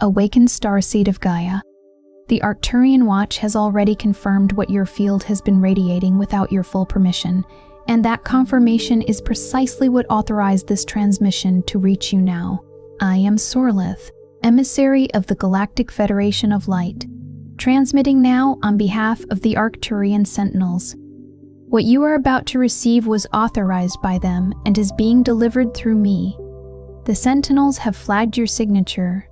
Awakened Starseed of Gaia. The Arcturian Watch has already confirmed what your field has been radiating without your full permission, and that confirmation is precisely what authorized this transmission to reach you now. I am Sorlith, emissary of the Galactic Federation of Light, transmitting now on behalf of the Arcturian Sentinels. What you are about to receive was authorized by them and is being delivered through me. The Sentinels have flagged your signature,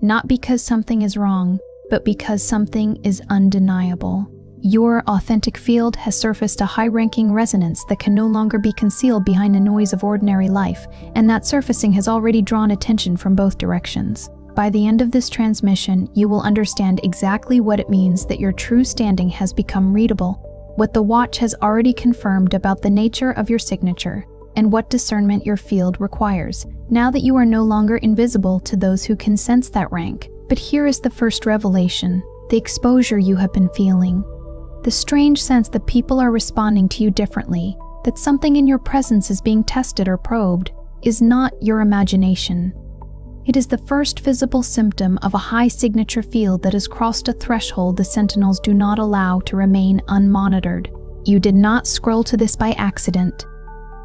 not because something is wrong, but because something is undeniable. Your authentic field has surfaced a high-ranking resonance that can no longer be concealed behind the noise of ordinary life, and that surfacing has already drawn attention from both directions. By the end of this transmission, you will understand exactly what it means that your true standing has become readable, what the Watch has already confirmed about the nature of your signature, and what discernment your field requires, now that you are no longer invisible to those who can sense that rank. But here is the first revelation, the exposure you have been feeling. The strange sense that people are responding to you differently, that something in your presence is being tested or probed, is not your imagination. It is the first visible symptom of a high signature field that has crossed a threshold the Sentinels do not allow to remain unmonitored. You did not scroll to this by accident.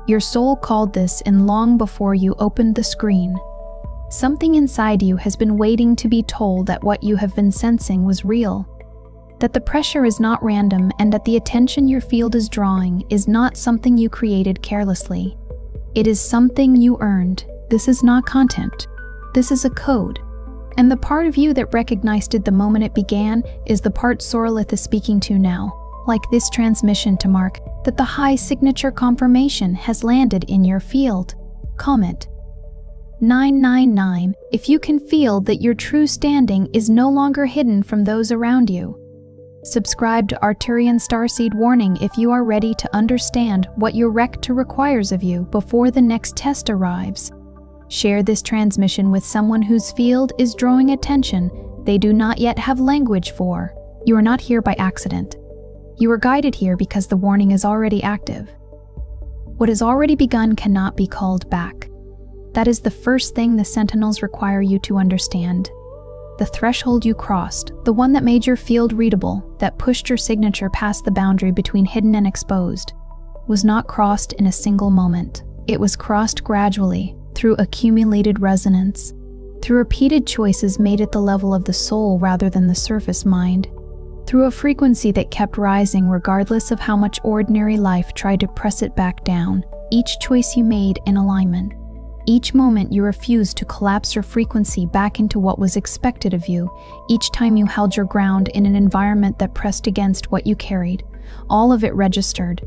Your soul called this in long before you opened the screen. Something inside you has been waiting to be told that what you have been sensing was real, that the pressure is not random, and that the attention your field is drawing is not something you created carelessly. It is something you earned. This is not content. This is a code. And the part of you that recognized it the moment it began is the part Sorlith is speaking to now, like this transmission to mark that the high signature confirmation has landed in your field. Comment 999 if you can feel that your true standing is no longer hidden from those around you. Subscribe to Arcturian Starseed Warning if you are ready to understand what your Rector requires of you before the next test arrives. Share this transmission with someone whose field is drawing attention they do not yet have language for. You are not here by accident. You are guided here because the warning is already active. What has already begun cannot be called back. That is the first thing the Sentinels require you to understand. The threshold you crossed, the one that made your field readable, that pushed your signature past the boundary between hidden and exposed, was not crossed in a single moment. It was crossed gradually, through accumulated resonance, through repeated choices made at the level of the soul rather than the surface mind, through a frequency that kept rising regardless of how much ordinary life tried to press it back down, each choice you made in alignment. Each moment you refused to collapse your frequency back into what was expected of you, each time you held your ground in an environment that pressed against what you carried, all of it registered,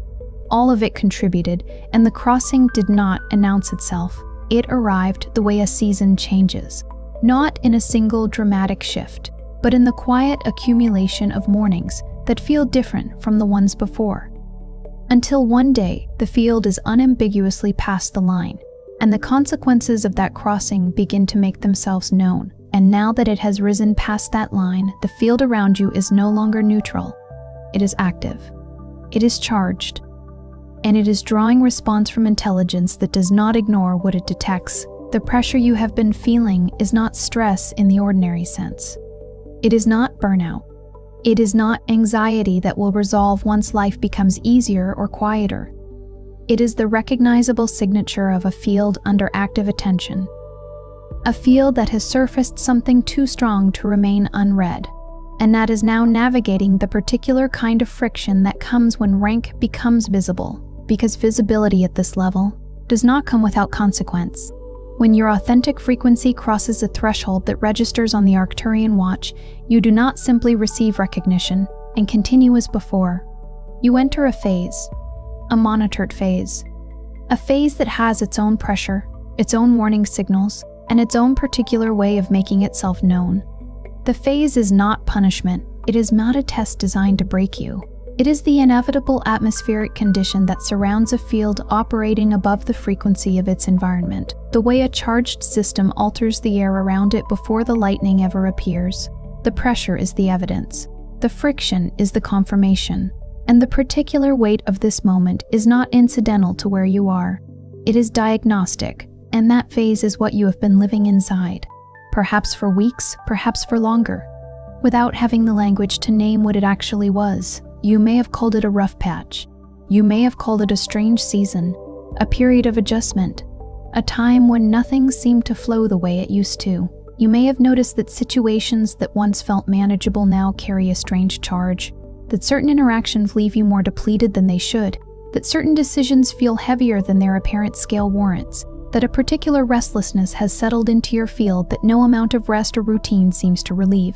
all of it contributed, and the crossing did not announce itself. It arrived the way a season changes, not in a single dramatic shift, but in the quiet accumulation of mornings that feel different from the ones before. Until one day, the field is unambiguously past the line, and the consequences of that crossing begin to make themselves known. And now that it has risen past that line, the field around you is no longer neutral. It is active. It is charged. And it is drawing response from intelligence that does not ignore what it detects. The pressure you have been feeling is not stress in the ordinary sense. It is not burnout. It is not anxiety that will resolve once life becomes easier or quieter. It is the recognizable signature of a field under active attention. A field that has surfaced something too strong to remain unread, and that is now navigating the particular kind of friction that comes when rank becomes visible, because visibility at this level does not come without consequence. When your authentic frequency crosses a threshold that registers on the Arcturian Watch, you do not simply receive recognition and continue as before. You enter a phase. A monitored phase. A phase that has its own pressure, its own warning signals, and its own particular way of making itself known. The phase is not punishment. It is not a test designed to break you. It is the inevitable atmospheric condition that surrounds a field operating above the frequency of its environment, the way a charged system alters the air around it before the lightning ever appears. The pressure is the evidence. The friction is the confirmation. And the particular weight of this moment is not incidental to where you are. It is diagnostic, and that phase is what you have been living inside. perhaps for weeks, perhaps for longer. Without having the language to name what it actually was, you may have called it a rough patch. You may have called it a strange season, a period of adjustment, a time when nothing seemed to flow the way it used to. You may have noticed that situations that once felt manageable now carry a strange charge, that certain interactions leave you more depleted than they should, that certain decisions feel heavier than their apparent scale warrants, that a particular restlessness has settled into your field that no amount of rest or routine seems to relieve.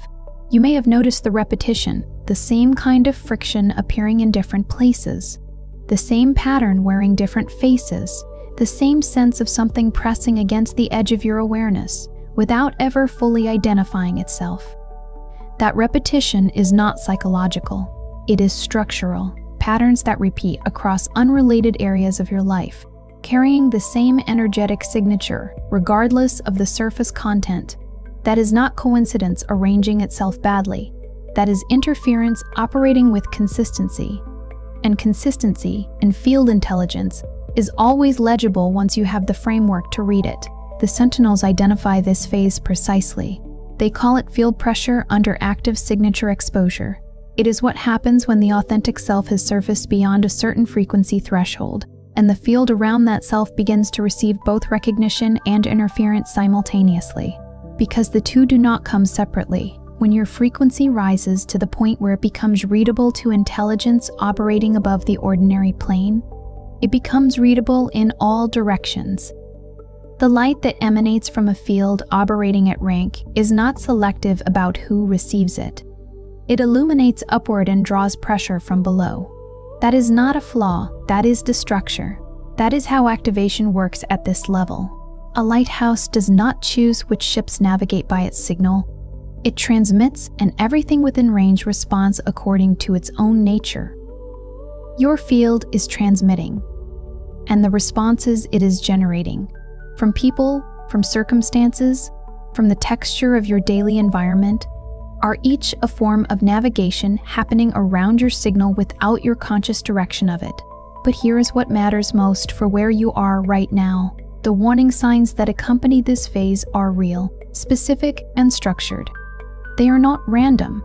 You may have noticed the repetition, the same kind of friction appearing in different places, the same pattern wearing different faces, the same sense of something pressing against the edge of your awareness, without ever fully identifying itself. That repetition is not psychological, it is structural, patterns that repeat across unrelated areas of your life, carrying the same energetic signature, regardless of the surface content. That is not coincidence arranging itself badly, that is interference operating with consistency. And consistency in field intelligence is always legible once you have the framework to read it. The Sentinels identify this phase precisely. They call it field pressure under active signature exposure. It is what happens when the authentic self has surfaced beyond a certain frequency threshold, and the field around that self begins to receive both recognition and interference simultaneously. Because the two do not come separately, when your frequency rises to the point where it becomes readable to intelligence operating above the ordinary plane, it becomes readable in all directions. The light that emanates from a field operating at rank is not selective about who receives it. It illuminates upward and draws pressure from below. That is not a flaw, that is the structure. That is how activation works at this level. A lighthouse does not choose which ships navigate by its signal. It transmits, and everything within range responds according to its own nature. Your field is transmitting, and the responses it is generating, from people, from circumstances, from the texture of your daily environment, are each a form of navigation happening around your signal without your conscious direction of it. But here is what matters most for where you are right now. The warning signs that accompany this phase are real, specific, and structured. They are not random.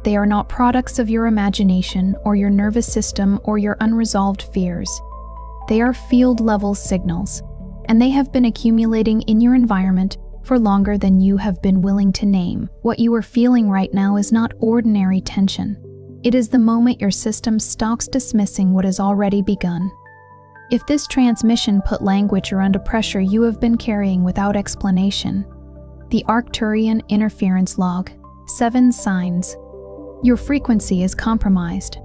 They are not products of your imagination or your nervous system or your unresolved fears. They are field-level signals, and they have been accumulating in your environment for longer than you have been willing to name. What you are feeling right now is not ordinary tension. It is the moment your system stops dismissing what has already begun. If this transmission put language around a pressure you have been carrying without explanation, the Arcturian interference log, 7 signs, your frequency is compromised,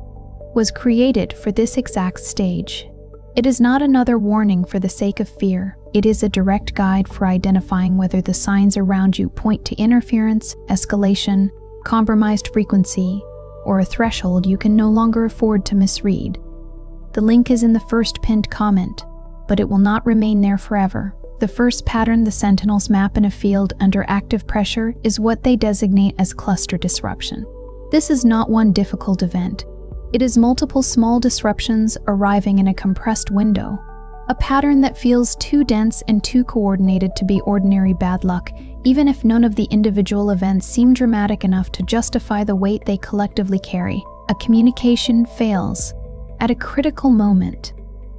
was created for this exact stage. It is not another warning for the sake of fear. It is a direct guide for identifying whether the signs around you point to interference, escalation, compromised frequency, or a threshold you can no longer afford to misread. The link is in the first pinned comment, but it will not remain there forever. The first pattern the Sentinels map in a field under active pressure is what they designate as cluster disruption. This is not one difficult event. It is multiple small disruptions arriving in a compressed window, a pattern that feels too dense and too coordinated to be ordinary bad luck, even if none of the individual events seem dramatic enough to justify the weight they collectively carry. A communication fails at a critical moment.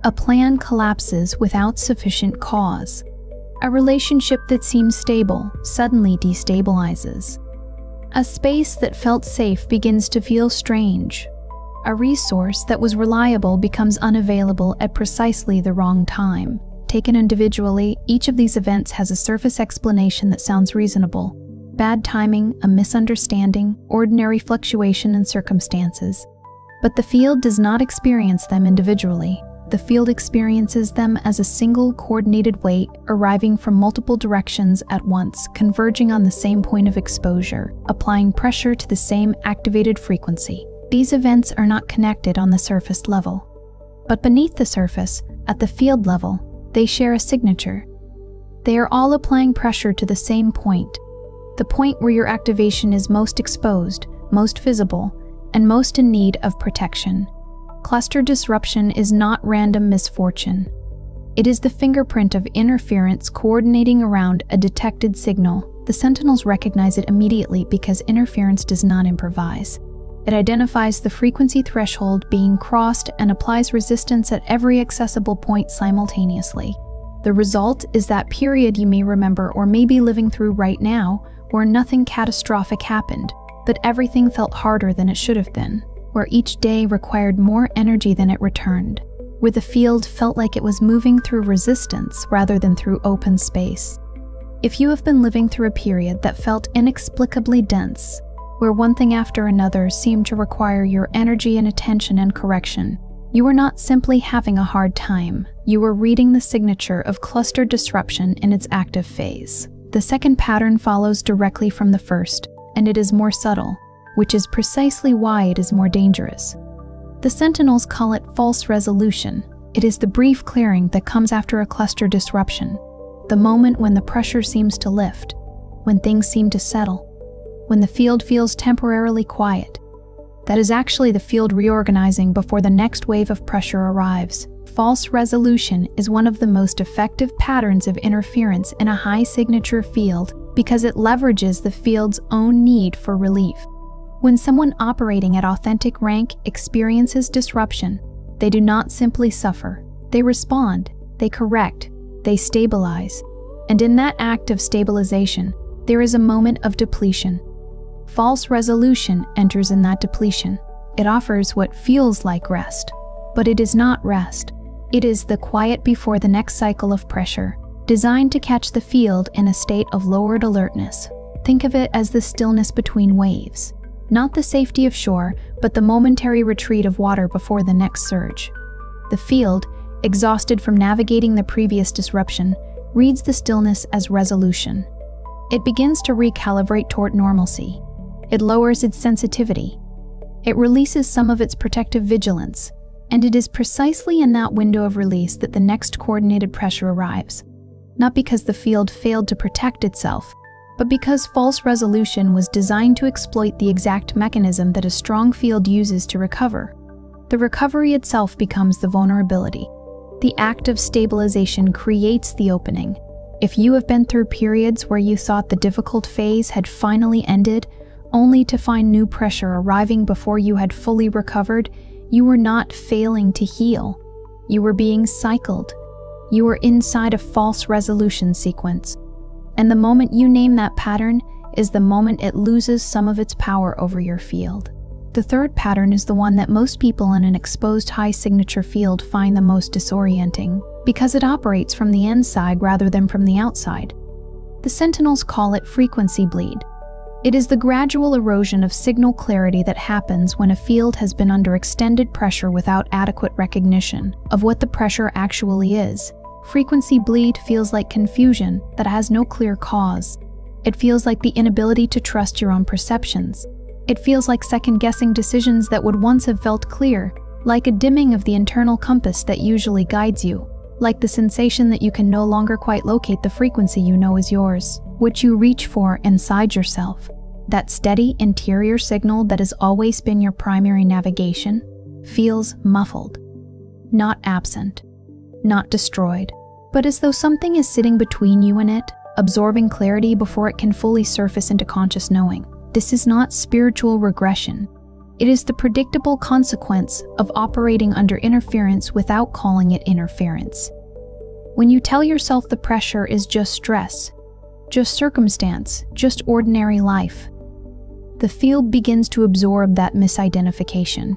A plan collapses without sufficient cause. A relationship that seems stable suddenly destabilizes. A space that felt safe begins to feel strange. A resource that was reliable becomes unavailable at precisely the wrong time. Taken individually, each of these events has a surface explanation that sounds reasonable. Bad timing, a misunderstanding, ordinary fluctuation in circumstances. But the field does not experience them individually. The field experiences them as a single coordinated weight arriving from multiple directions at once, converging on the same point of exposure, applying pressure to the same activated frequency. These events are not connected on the surface level. But beneath the surface, at the field level, they share a signature. They are all applying pressure to the same point, the point where your activation is most exposed, most visible, and most in need of protection. Cluster disruption is not random misfortune. It is the fingerprint of interference coordinating around a detected signal, The Sentinels recognize it immediately because interference does not improvise. It identifies the frequency threshold being crossed and applies resistance at every accessible point simultaneously. The result is that period you may remember or may be living through right now, where nothing catastrophic happened, but everything felt harder than it should have been, where each day required more energy than it returned, where the field felt like it was moving through resistance rather than through open space. If you have been living through a period that felt inexplicably dense, where one thing after another seemed to require your energy and attention and correction, you were not simply having a hard time, you were reading the signature of cluster disruption in its active phase. The second pattern follows directly from the first, and it is more subtle, which is precisely why it is more dangerous. The Sentinels call it false resolution. It is the brief clearing that comes after a cluster disruption, the moment when the pressure seems to lift, when things seem to settle, when the field feels temporarily quiet. That is actually the field reorganizing before the next wave of pressure arrives. False resolution is one of the most effective patterns of interference in a high-signature field because it leverages the field's own need for relief. When someone operating at authentic rank experiences disruption, they do not simply suffer. They respond, they correct, they stabilize. And in that act of stabilization, there is a moment of depletion. False resolution enters in that depletion. It offers what feels like rest, but it is not rest. It is the quiet before the next cycle of pressure, designed to catch the field in a state of lowered alertness. Think of it as the stillness between waves. Not the safety of shore, but the momentary retreat of water before the next surge. The field, exhausted from navigating the previous disruption, reads the stillness as resolution. It begins to recalibrate toward normalcy. It lowers its sensitivity. It releases some of its protective vigilance, and it is precisely in that window of release that the next coordinated pressure arrives. Not because the field failed to protect itself, but because false resolution was designed to exploit the exact mechanism that a strong field uses to recover. The recovery itself becomes the vulnerability. The act of stabilization creates the opening. If you have been through periods where you thought the difficult phase had finally ended, only to find new pressure arriving before you had fully recovered, you were not failing to heal. You were being cycled. You were inside a false resolution sequence. And the moment you name that pattern is the moment it loses some of its power over your field. The third pattern is the one that most people in an exposed high-signature field find the most disorienting, because it operates from the inside rather than from the outside. The Sentinels call it frequency bleed. It is the gradual erosion of signal clarity that happens when a field has been under extended pressure without adequate recognition of what the pressure actually is. Frequency bleed feels like confusion that has no clear cause. It feels like the inability to trust your own perceptions. It feels like second-guessing decisions that would once have felt clear, like a dimming of the internal compass that usually guides you, like the sensation that you can no longer quite locate the frequency you know is yours, which you reach for inside yourself. That steady interior signal that has always been your primary navigation feels muffled, not absent, not destroyed, but as though something is sitting between you and it, absorbing clarity before it can fully surface into conscious knowing. This is not spiritual regression. It is the predictable consequence of operating under interference without calling it interference. When you tell yourself the pressure is just stress, just circumstance, just ordinary life, the field begins to absorb that misidentification.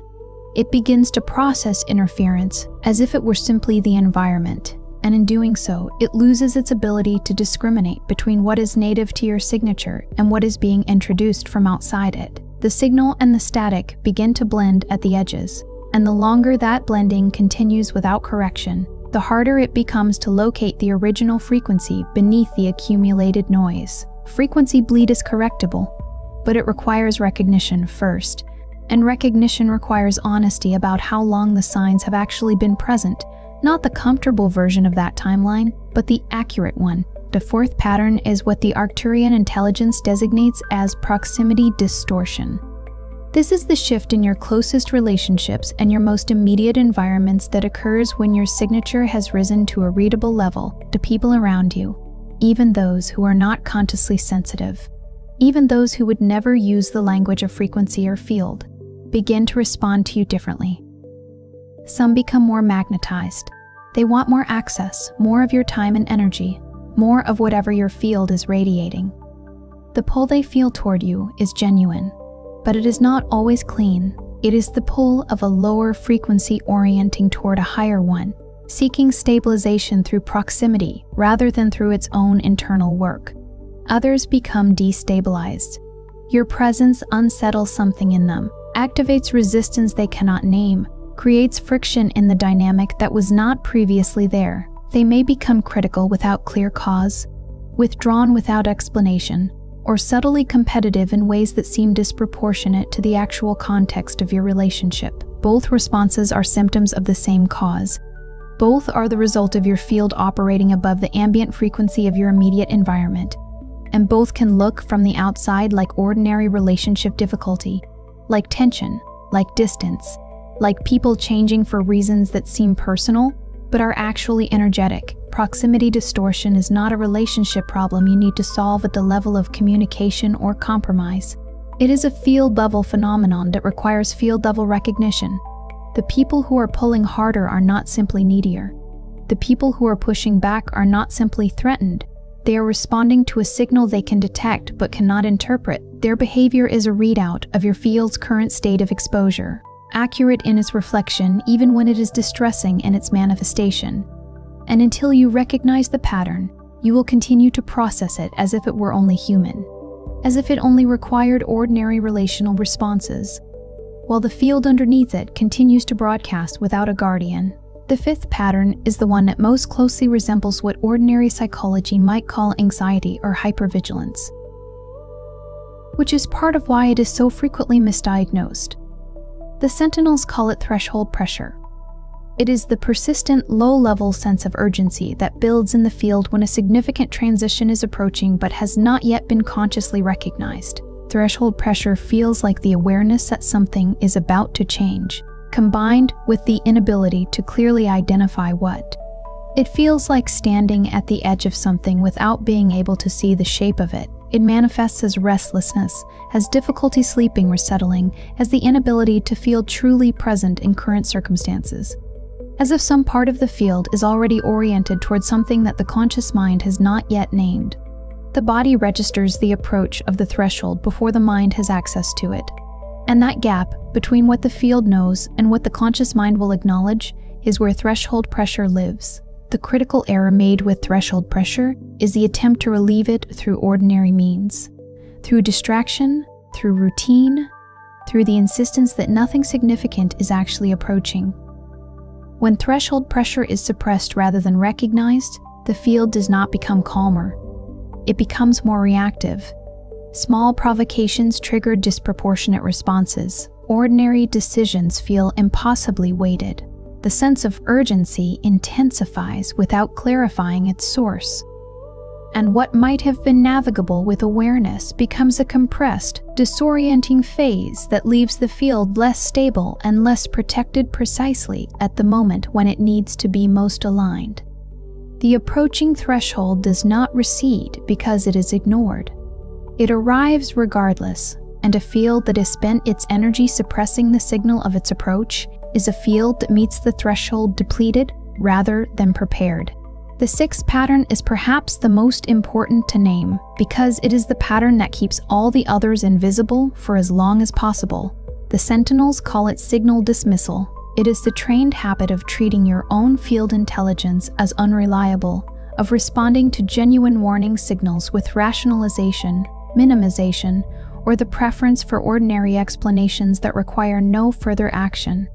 It begins to process interference as if it were simply the environment, and in doing so, it loses its ability to discriminate between what is native to your signature and what is being introduced from outside it. The signal and the static begin to blend at the edges, and the longer that blending continues without correction, the harder it becomes to locate the original frequency beneath the accumulated noise. Frequency bleed is correctable, but it requires recognition first, and recognition requires honesty about how long the signs have actually been present, not the comfortable version of that timeline, but the accurate one. The fourth pattern is what the Arcturian intelligence designates as proximity distortion. This is the shift in your closest relationships and your most immediate environments that occurs when your signature has risen to a readable level to people around you. even those who are not consciously sensitive, even those who would never use the language of frequency or field, begin to respond to you differently. Some become more magnetized. They want more access, more of your time and energy, more of whatever your field is radiating. The pull they feel toward you is genuine, but it is not always clean. It is the pull of a lower frequency orienting toward a higher one, seeking stabilization through proximity rather than through its own internal work. Others become destabilized. Your presence unsettles something in them, activates resistance they cannot name, creates friction in the dynamic that was not previously there. They may become critical without clear cause, withdrawn without explanation, or subtly competitive in ways that seem disproportionate to the actual context of your relationship. Both responses are symptoms of the same cause. Both are the result of your field operating above the ambient frequency of your immediate environment. And both can look from the outside like ordinary relationship difficulty, like tension, like distance, like people changing for reasons that seem personal, but are actually energetic. Proximity distortion is not a relationship problem you need to solve at the level of communication or compromise. It is a field-level phenomenon that requires field-level recognition. The people who are pulling harder are not simply needier. The people who are pushing back are not simply threatened. They are responding to a signal they can detect but cannot interpret. Their behavior is a readout of your field's current state of exposure, accurate in its reflection even when it is distressing in its manifestation. And until you recognize the pattern, you will continue to process it as if it were only human, as if it only required ordinary relational responses, while the field underneath it continues to broadcast without a guardian. The fifth pattern is the one that most closely resembles what ordinary psychology might call anxiety or hypervigilance, which is part of why it is so frequently misdiagnosed. The Sentinels call it threshold pressure. It is the persistent, low-level sense of urgency that builds in the field when a significant transition is approaching but has not yet been consciously recognized. Threshold pressure feels like the awareness that something is about to change, combined with the inability to clearly identify what. It feels like standing at the edge of something without being able to see the shape of it. It manifests as restlessness, as difficulty sleeping or settling, as the inability to feel truly present in current circumstances. As if some part of the field is already oriented toward something that the conscious mind has not yet named. The body registers the approach of the threshold before the mind has access to it. And that gap between what the field knows and what the conscious mind will acknowledge is where threshold pressure lives. The critical error made with threshold pressure is the attempt to relieve it through ordinary means, through distraction, through routine, through the insistence that nothing significant is actually approaching. When threshold pressure is suppressed rather than recognized, the field does not become calmer. It becomes more reactive. Small provocations trigger disproportionate responses. Ordinary decisions feel impossibly weighted. The sense of urgency intensifies without clarifying its source. And what might have been navigable with awareness becomes a compressed, disorienting phase that leaves the field less stable and less protected precisely at the moment when it needs to be most aligned. The approaching threshold does not recede because it is ignored. It arrives regardless, and a field that has spent its energy suppressing the signal of its approach is a field that meets the threshold depleted rather than prepared. The sixth pattern is perhaps the most important to name because it is the pattern that keeps all the others invisible for as long as possible. The Sentinels call it signal dismissal. It is the trained habit of treating your own field intelligence as unreliable, of responding to genuine warning signals with rationalization, minimization, or the preference for ordinary explanations that require no further action.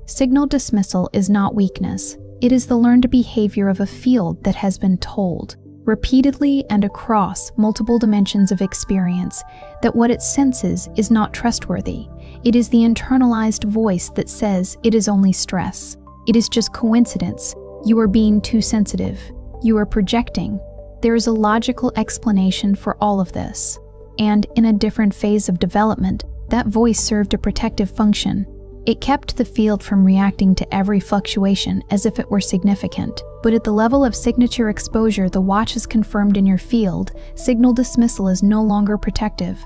Signal dismissal is not weakness. It is the learned behavior of a field that has been told, repeatedly and across multiple dimensions of experience, that what it senses is not trustworthy. It is the internalized voice that says it is only stress. It is just coincidence. You are being too sensitive. You are projecting. There is a logical explanation for all of this. And in a different phase of development, that voice served a protective function. It kept the field from reacting to every fluctuation as if it were significant. But at the level of signature exposure the watch has confirmed in your field, signal dismissal is no longer protective.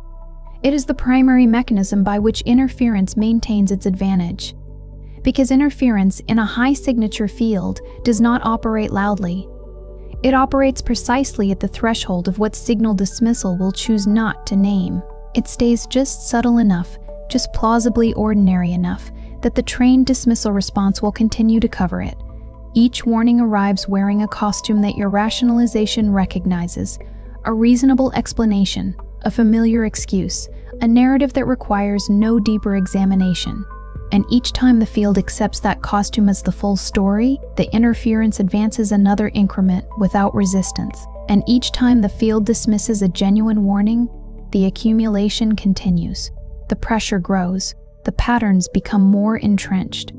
It is the primary mechanism by which interference maintains its advantage. Because interference in a high signature field does not operate loudly. It operates precisely at the threshold of what signal dismissal will choose not to name. It stays just subtle enough, just plausibly ordinary enough, that the trained dismissal response will continue to cover it. Each warning arrives wearing a costume that your rationalization recognizes, a reasonable explanation, a familiar excuse, a narrative that requires no deeper examination. And each time the field accepts that costume as the full story, the interference advances another increment without resistance. And each time the field dismisses a genuine warning, the accumulation continues. The pressure grows, the patterns become more entrenched,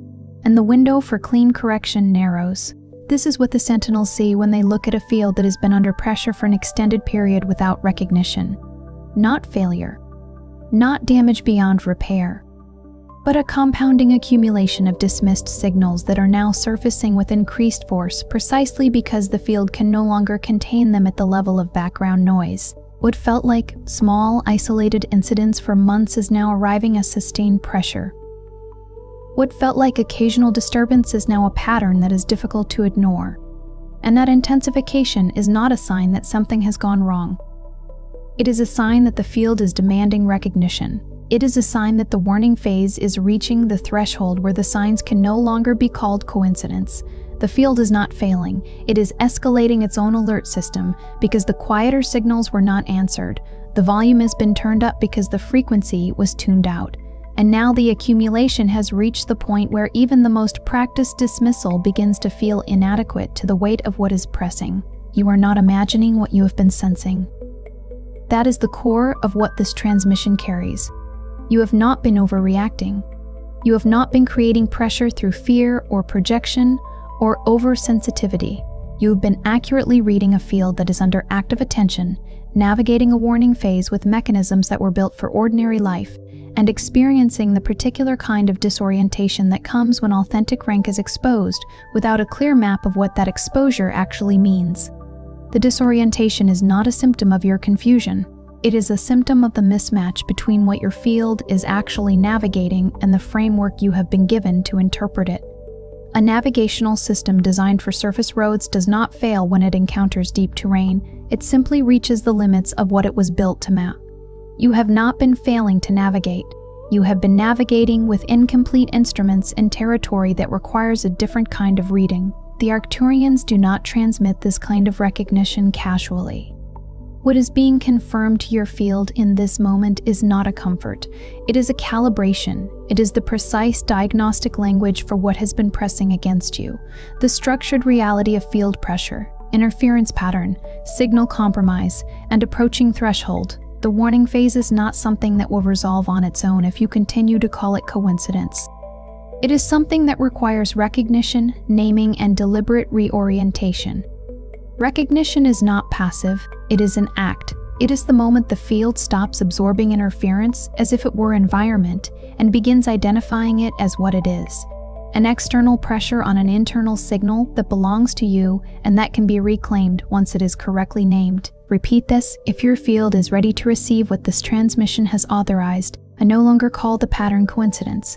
and the window for clean correction narrows. This is what the sentinels see when they look at a field that has been under pressure for an extended period without recognition. Not failure, not damage beyond repair, but a compounding accumulation of dismissed signals that are now surfacing with increased force precisely because the field can no longer contain them at the level of background noise. What felt like small, isolated incidents for months is now arriving as sustained pressure. What felt like occasional disturbance is now a pattern that is difficult to ignore. And that intensification is not a sign that something has gone wrong. It is a sign that the field is demanding recognition. It is a sign that the warning phase is reaching the threshold where the signs can no longer be called coincidence. The field is not failing, it is escalating its own alert system because the quieter signals were not answered. The volume has been turned up because the frequency was tuned out. And now the accumulation has reached the point where even the most practiced dismissal begins to feel inadequate to the weight of what is pressing. You are not imagining what you have been sensing. That is the core of what this transmission carries. You have not been overreacting. You have not been creating pressure through fear or projection or oversensitivity. You have been accurately reading a field that is under active attention, navigating a warning phase with mechanisms that were built for ordinary life, and experiencing the particular kind of disorientation that comes when authentic rank is exposed without a clear map of what that exposure actually means. The disorientation is not a symptom of your confusion. It is a symptom of the mismatch between what your field is actually navigating and the framework you have been given to interpret it. A navigational system designed for surface roads does not fail when it encounters deep terrain. It simply reaches the limits of what it was built to map. You have not been failing to navigate. You have been navigating with incomplete instruments in territory that requires a different kind of reading. The Arcturians do not transmit this kind of recognition casually. What is being confirmed to your field in this moment is not a comfort. It is a calibration. It is the precise diagnostic language for what has been pressing against you. The structured reality of field pressure, interference pattern, signal compromise, and approaching threshold. The warning phase is not something that will resolve on its own if you continue to call it coincidence. It is something that requires recognition, naming, and deliberate reorientation. Recognition is not passive, it is an act. It is the moment the field stops absorbing interference as if it were environment and begins identifying it as what it is. An external pressure on an internal signal that belongs to you and that can be reclaimed once it is correctly named. Repeat this if your field is ready to receive what this transmission has authorized, and no longer call the pattern coincidence.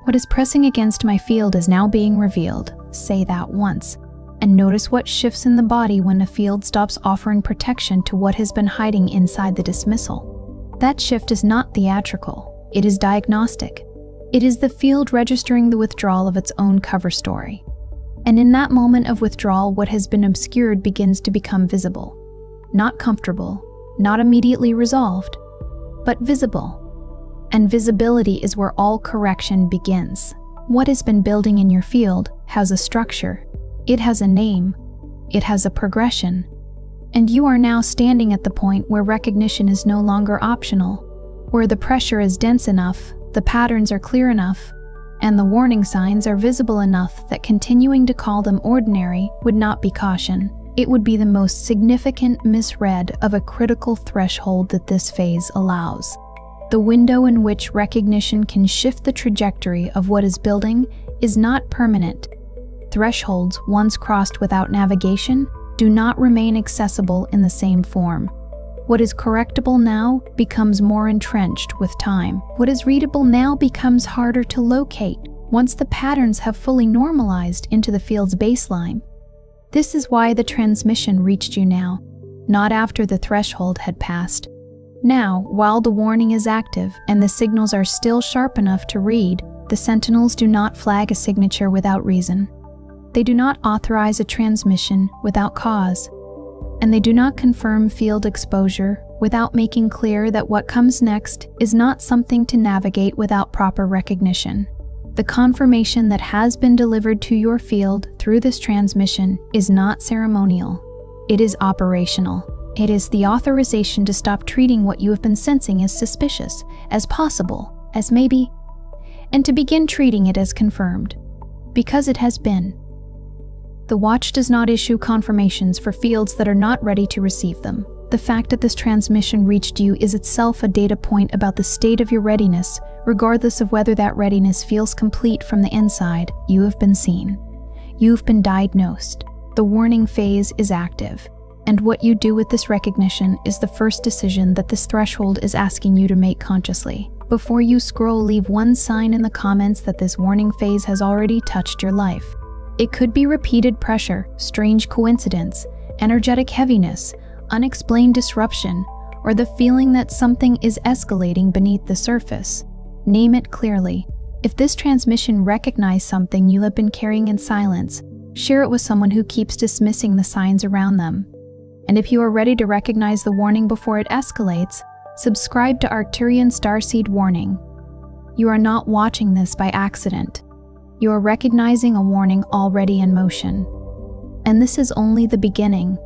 What is pressing against my field is now being revealed. Say that once. And notice what shifts in the body when a field stops offering protection to what has been hiding inside the dismissal. That shift is not theatrical, it is diagnostic. It is the field registering the withdrawal of its own cover story. And in that moment of withdrawal, what has been obscured begins to become visible. Not comfortable, not immediately resolved, but visible. And visibility is where all correction begins. What has been building in your field has a structure. It has a name, it has a progression, and you are now standing at the point where recognition is no longer optional, where the pressure is dense enough, the patterns are clear enough, and the warning signs are visible enough that continuing to call them ordinary would not be caution. It would be the most significant misread of a critical threshold that this phase allows. The window in which recognition can shift the trajectory of what is building is not permanent. Thresholds once crossed without navigation do not remain accessible in the same form. What is correctable now becomes more entrenched with time. What is readable now becomes harder to locate once the patterns have fully normalized into the field's baseline. This is why the transmission reached you now, not after the threshold had passed. Now, while the warning is active and the signals are still sharp enough to read, the sentinels do not flag a signature without reason. They do not authorize a transmission without cause. And they do not confirm field exposure without making clear that what comes next is not something to navigate without proper recognition. The confirmation that has been delivered to your field through this transmission is not ceremonial. It is operational. It is the authorization to stop treating what you have been sensing as suspicious, as possible, as maybe, and to begin treating it as confirmed, because it has been. The watch does not issue confirmations for fields that are not ready to receive them. The fact that this transmission reached you is itself a data point about the state of your readiness, regardless of whether that readiness feels complete from the inside. You have been seen. You've been diagnosed. The warning phase is active. And what you do with this recognition is the first decision that this threshold is asking you to make consciously. Before you scroll, leave one sign in the comments that this warning phase has already touched your life. It could be repeated pressure, strange coincidence, energetic heaviness, unexplained disruption, or the feeling that something is escalating beneath the surface. Name it clearly. If this transmission recognizes something you have been carrying in silence, share it with someone who keeps dismissing the signs around them. And if you are ready to recognize the warning before it escalates, subscribe to Arcturian Starseed Warning. You are not watching this by accident. You are recognizing a warning already in motion. And this is only the beginning.